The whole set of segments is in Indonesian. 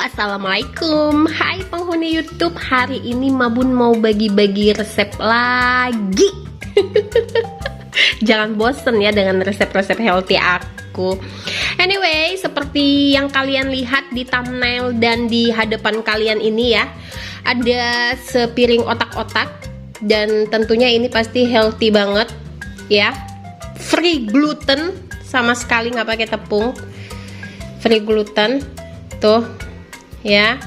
Assalamualaikum. Hai penghuni YouTube. Hari ini Mabun mau bagi-bagi resep lagi. Jangan bosen ya dengan resep-resep healthy aku. Anyway, seperti yang kalian lihat di thumbnail dan di hadapan kalian ini ya, ada sepiring otak-otak. Dan tentunya ini pasti healthy banget ya. Free gluten, sama sekali nggak pakai tepung. Free gluten tuh ya.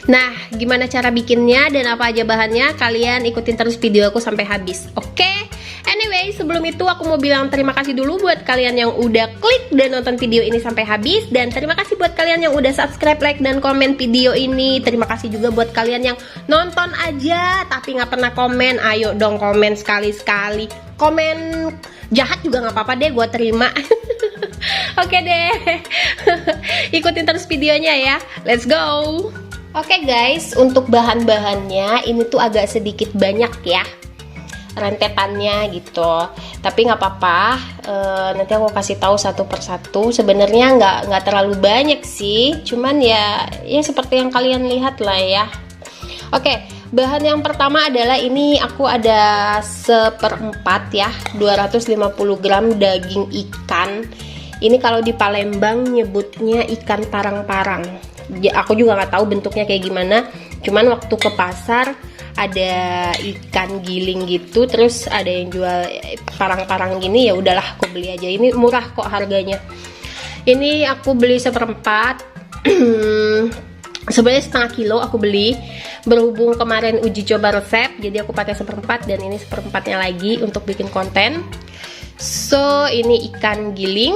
Nah, gimana cara bikinnya dan apa aja bahannya? Kalian ikutin terus video aku sampai habis. Oke? Anyway, sebelum itu aku mau bilang terima kasih dulu buat kalian yang udah klik dan nonton video ini sampai habis. Dan terima kasih buat kalian yang udah subscribe, like, dan komen video ini. Terima kasih juga buat kalian yang nonton aja tapi nggak pernah komen. Ayo dong komen sekali-sekali. Komen jahat juga nggak apa-apa deh, gue terima. Oke deh. Ikutin terus videonya ya. Let's go. Oke guys, untuk bahan-bahannya ini tuh agak sedikit banyak ya rentetannya gitu, tapi nggak apa-apa, nanti aku kasih tahu satu persatu. Sebenarnya nggak terlalu banyak sih, cuman ya seperti yang kalian lihat lah ya. Oke, bahan yang pertama adalah ini aku ada 1/4 ya, 250 gram daging ikan. Ini kalau di Palembang nyebutnya ikan parang-parang. Aku juga nggak tahu bentuknya kayak gimana, cuman waktu ke pasar ada ikan giling gitu, terus ada yang jual parang-parang gini, ya udahlah aku beli aja. Ini murah kok harganya. Ini aku beli 1/4. Sebenarnya 1/2 kilo aku beli, berhubung kemarin uji coba resep, jadi aku pakai 1/4 dan ini 1/4-nya lagi untuk bikin konten. So ini ikan giling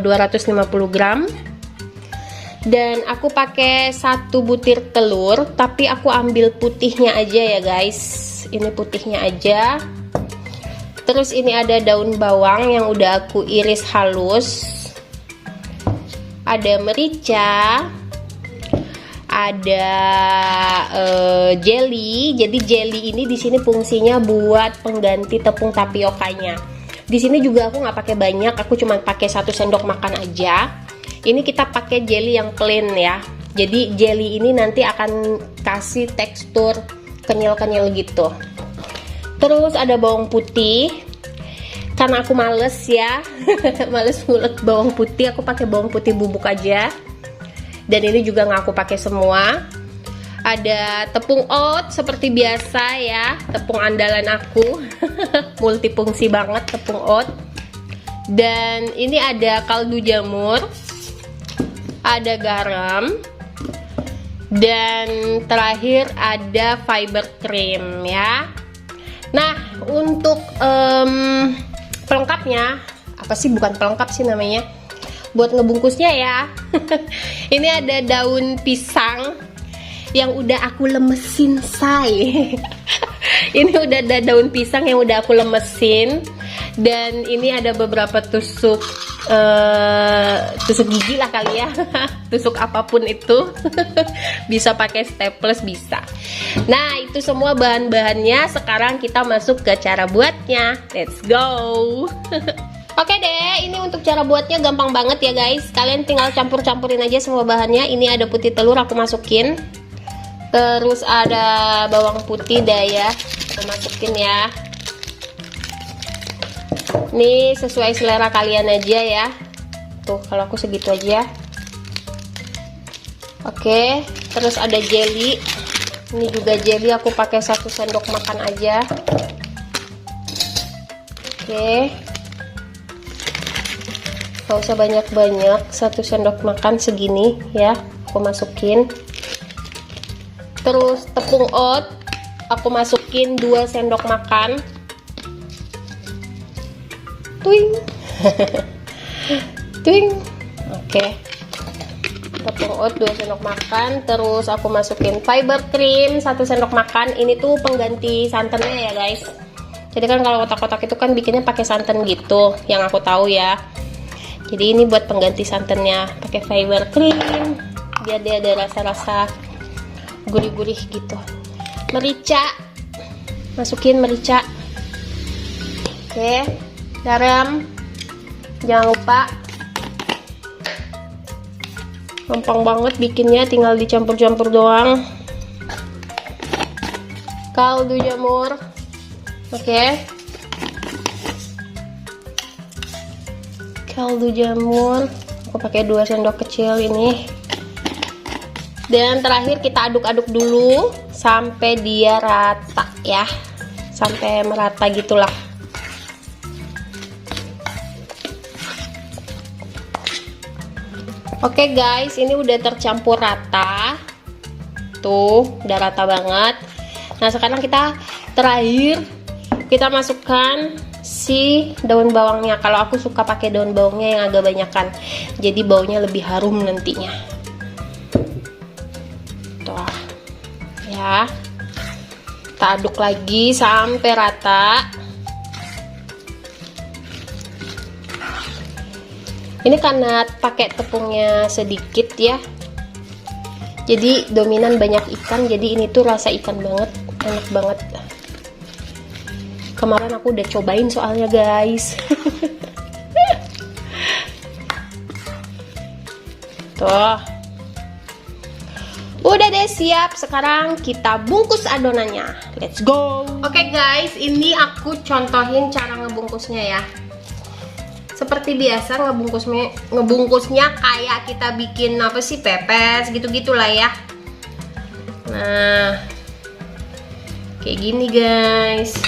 250 gram. Dan aku pakai 1 butir telur, tapi aku ambil putihnya aja ya guys. Ini putihnya aja. Terus ini ada daun bawang yang udah aku iris halus. Ada merica. Ada jelly. Jadi jelly ini di sini fungsinya buat pengganti tepung tapiokanya. Di sini juga aku nggak pakai banyak, aku cuma pakai 1 sendok makan aja. Ini kita pakai jelly yang plain ya. Jadi jelly ini nanti akan kasih tekstur kenyal-kenyal gitu. Terus ada bawang putih. Karena aku males ya, males ngulek bawang putih, aku pakai bawang putih bubuk aja. Dan ini juga nggak aku pakai semua. Ada tepung oat seperti biasa ya, tepung andalan aku. Multifungsi banget tepung oat. Dan ini ada kaldu jamur. Ada garam, dan terakhir ada fiber cream ya. Nah, untuk pelengkapnya, apa sih, bukan pelengkap sih namanya, buat ngebungkusnya ya. Ini ada daun pisang yang udah aku lemesin say. Ini udah ada daun pisang yang udah aku lemesin. Dan ini ada beberapa tusuk gigi lah kali ya. Tusuk apapun itu. Bisa pakai staples bisa. Nah, itu semua bahan-bahannya. Sekarang kita masuk ke cara buatnya. Let's go. Oke deh, ini untuk cara buatnya gampang banget ya guys. Kalian tinggal campur-campurin aja semua bahannya. Ini ada putih telur, aku masukin. Terus ada bawang putih dah ya, aku masukin ya. Ini sesuai selera kalian aja ya. Tuh, kalau aku segitu aja. Oke, terus ada jelly. Ini juga jelly, aku pakai 1 sendok makan aja. Oke. Gak usah banyak-banyak, 1 sendok makan segini ya, aku masukin. Terus tepung oat, aku masukin 2 sendok makan. Tuing. Tuing. Oke. Tepung oat 2 sendok makan. Terus aku masukin fiber cream 1 sendok makan. Ini tuh pengganti santannya ya guys. Jadi kan kalau kotak-kotak itu kan bikinnya pakai santan gitu, yang aku tahu ya. Jadi ini buat pengganti santannya, pakai fiber cream biar dia ada rasa-rasa gurih-gurih gitu. Merica, masukin merica. Oke. Garam, jangan lupa. Gampang banget bikinnya, tinggal dicampur-campur doang. Kaldu jamur. Oke. Kaldu jamur. Aku pakai 2 sendok kecil ini. Dan terakhir kita aduk-aduk dulu sampai dia rata ya. Sampai merata gitulah. Oke guys, ini udah tercampur rata. Tuh, udah rata banget. Nah, sekarang terakhir kita masukkan si daun bawangnya. Kalau aku suka pakai daun bawangnya yang agak banyakan. Jadi baunya lebih harum nantinya. Tuh. Ya. Kita aduk lagi sampai rata. Ini karena pakai tepungnya sedikit ya, jadi dominan banyak ikan, jadi ini tuh rasa ikan banget, enak banget. Kemarin aku udah cobain soalnya guys. Tuh, udah deh siap. Sekarang kita bungkus adonannya, let's go. Oke guys, ini aku contohin cara ngebungkusnya ya. Seperti biasa ngebungkusnya kayak kita bikin apa sih, pepes gitu-gitulah ya. Nah, kayak gini guys.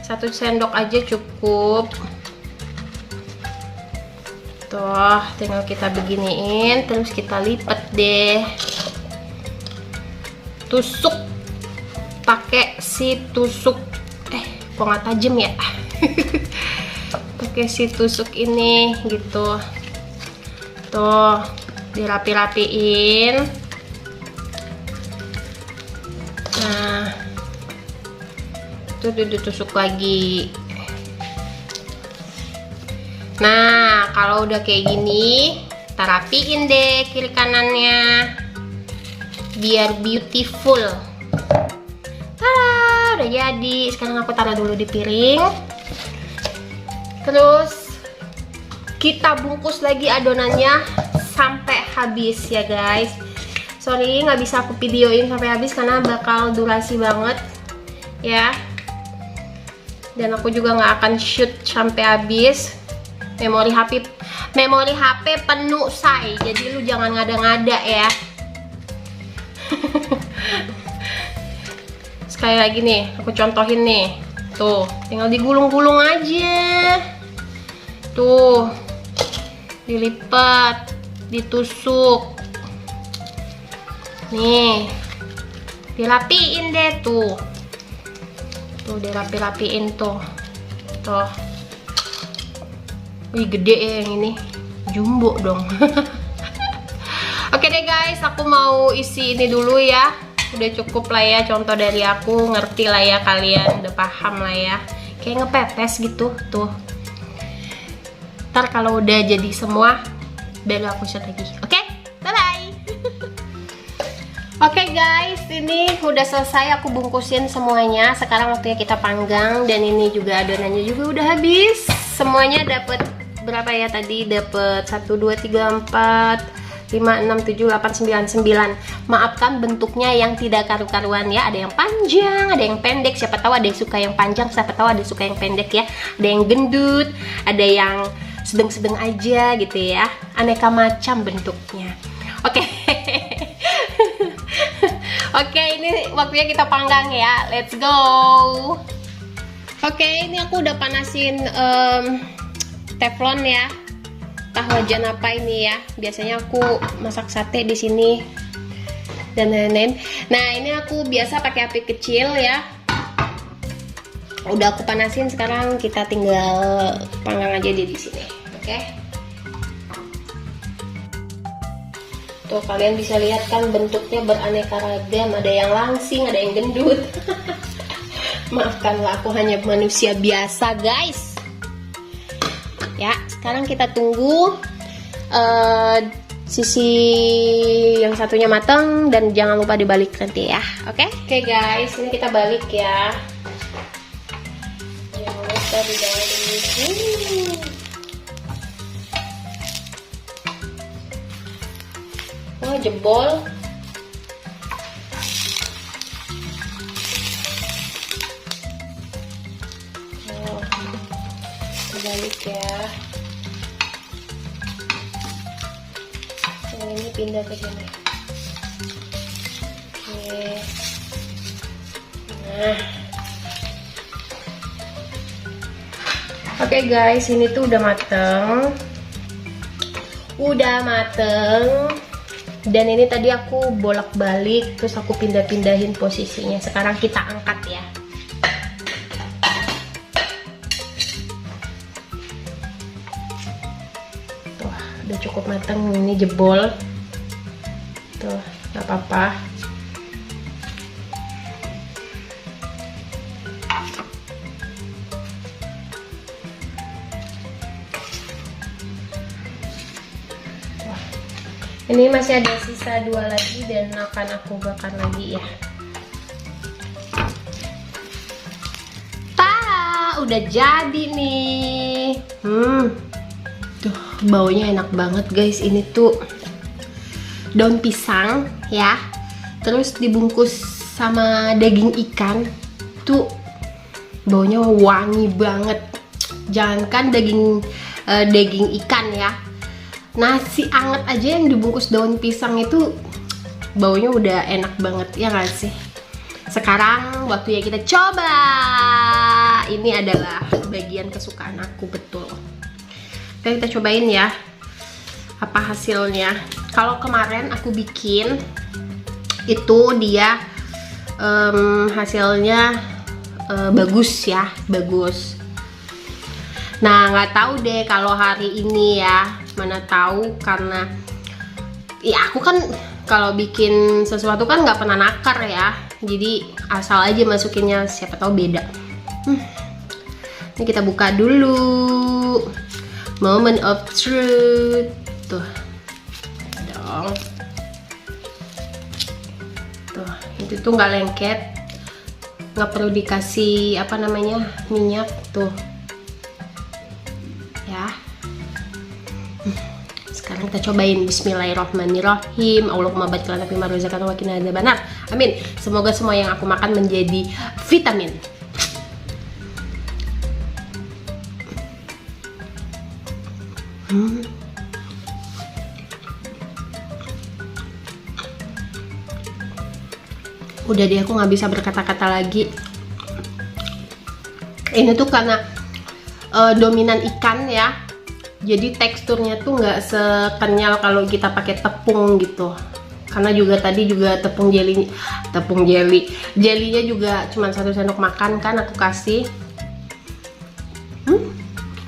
1 sendok aja cukup. Tuh, tinggal kita beginiin, terus kita lipat deh. Tusuk pakai si tusuk. Kok nggak tajam ya? Pakai si tusuk ini gitu. Tuh, dirapi-rapiin. Nah, itu ditusuk lagi. Nah, kalau udah kayak gini, kita rapiin deh kiri kanannya biar beautiful. Tada, udah jadi. Sekarang aku taruh dulu di piring. Terus kita bungkus lagi adonannya sampai habis ya guys. Sorry nggak bisa aku videoin sampai habis karena bakal durasi banget ya. Dan aku juga nggak akan shoot sampai habis. Memori HP penuh say. Jadi lu jangan ngada-ngada ya. Sekali lagi nih, aku contohin nih. Tuh, tinggal digulung-gulung aja. Tuh, dilipat, ditusuk. Nih, dirapiin deh tuh. Tuh, dirapi-rapiin tuh. Tuh. Wih, gede ya yang ini. Jumbo dong. Oke deh guys, aku mau isi ini dulu ya. Udah cukup lah ya contoh dari aku, ngerti lah ya kalian, udah paham lah ya. Kayak ngepepes gitu tuh. Ntar kalau udah jadi semua baru aku shot lagi. Oke, bye bye. Oke guys, ini udah selesai aku bungkusin semuanya. Sekarang waktunya kita panggang. Dan ini juga adonannya juga udah habis. Semuanya dapat berapa ya tadi? Dapat 1 2 3 4 5, 6, 7, 8, 9, 9. Maafkan bentuknya yang tidak karu-karuan ya. Ada yang panjang, ada yang pendek. Siapa tahu ada yang suka yang panjang, siapa tahu ada yang suka yang pendek ya. Ada yang gendut, ada yang sedang-sedang aja gitu ya. Aneka macam bentuknya. Oke. Oke, ini waktunya kita panggang ya. Let's go. Oke, ini aku udah panasin teflon ya. Entah wajan apa ini ya. Biasanya aku masak sate di sini dan lain-lain. Nah, ini aku biasa pakai api kecil ya. Udah aku panasin, sekarang kita tinggal panggang aja di sini. Oke. Tuh, kalian bisa lihat kan bentuknya beraneka ragam. Ada yang langsing, ada yang gendut. Maafkanlah, aku hanya manusia biasa guys. Ya, sekarang kita tunggu sisi yang satunya matang dan jangan lupa dibalik nanti ya. Oke? Oke guys, ini kita balik ya. Jangan lupa dibalik. jebol. Oh, balik ya. Yang ini pindah ke sini. Oke. Nah. Oke guys, ini tuh udah mateng. Dan ini tadi aku bolak-balik, terus aku pindah-pindahin posisinya. Sekarang kita angkat ya. Tuh, udah cukup mateng. Ini jebol. Tuh, gak apa-apa. Ini masih ada sisa 2 lagi dan akan aku bakar lagi ya. Udah jadi nih. Tuh, baunya enak banget guys. Ini tuh daun pisang ya. Terus dibungkus sama daging ikan. Tuh baunya wangi banget. Jangankan daging ikan ya. Nasi anget aja yang dibungkus daun pisang itu baunya udah enak banget, ya gak sih? Sekarang waktunya kita coba. Ini adalah bagian kesukaan aku, betul. Oke, kita cobain ya apa hasilnya. Kalau kemarin aku bikin itu dia hasilnya bagus ya, bagus. Nah, nggak tahu deh kalau hari ini ya, mana tahu karena ya aku kan kalau bikin sesuatu kan nggak pernah nakar ya, jadi asal aja masukinnya, siapa tahu beda. Ini kita buka dulu. Moment of truth. Tuh dong. Tuh, itu tuh nggak lengket, nggak perlu dikasih apa namanya minyak tuh ya. Sekarang kita cobain. Bismillahirrahmanirrahim. Allahumma barik lana fima razaqtana wa qina adzabannar. Amin. Semoga semua yang aku makan menjadi vitamin. Udah deh, aku nggak bisa berkata-kata lagi. Ini tuh karena dominan ikan ya, jadi teksturnya tuh nggak sekenyal kalau kita pakai tepung gitu. Karena juga tadi juga jelinya juga cuma 1 sendok makan kan aku kasih.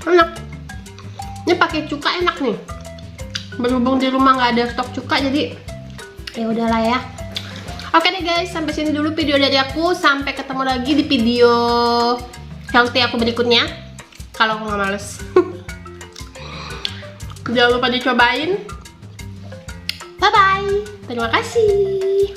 Enak. Ini pakai cuka enak nih. Berhubung di rumah nggak ada stok cuka, jadi ya udahlah ya. Oke deh guys, sampai sini dulu video dari aku. Sampai ketemu lagi di video healthy aku berikutnya, kalau aku nggak males. Jangan lupa dicobain. Bye bye. Terima kasih.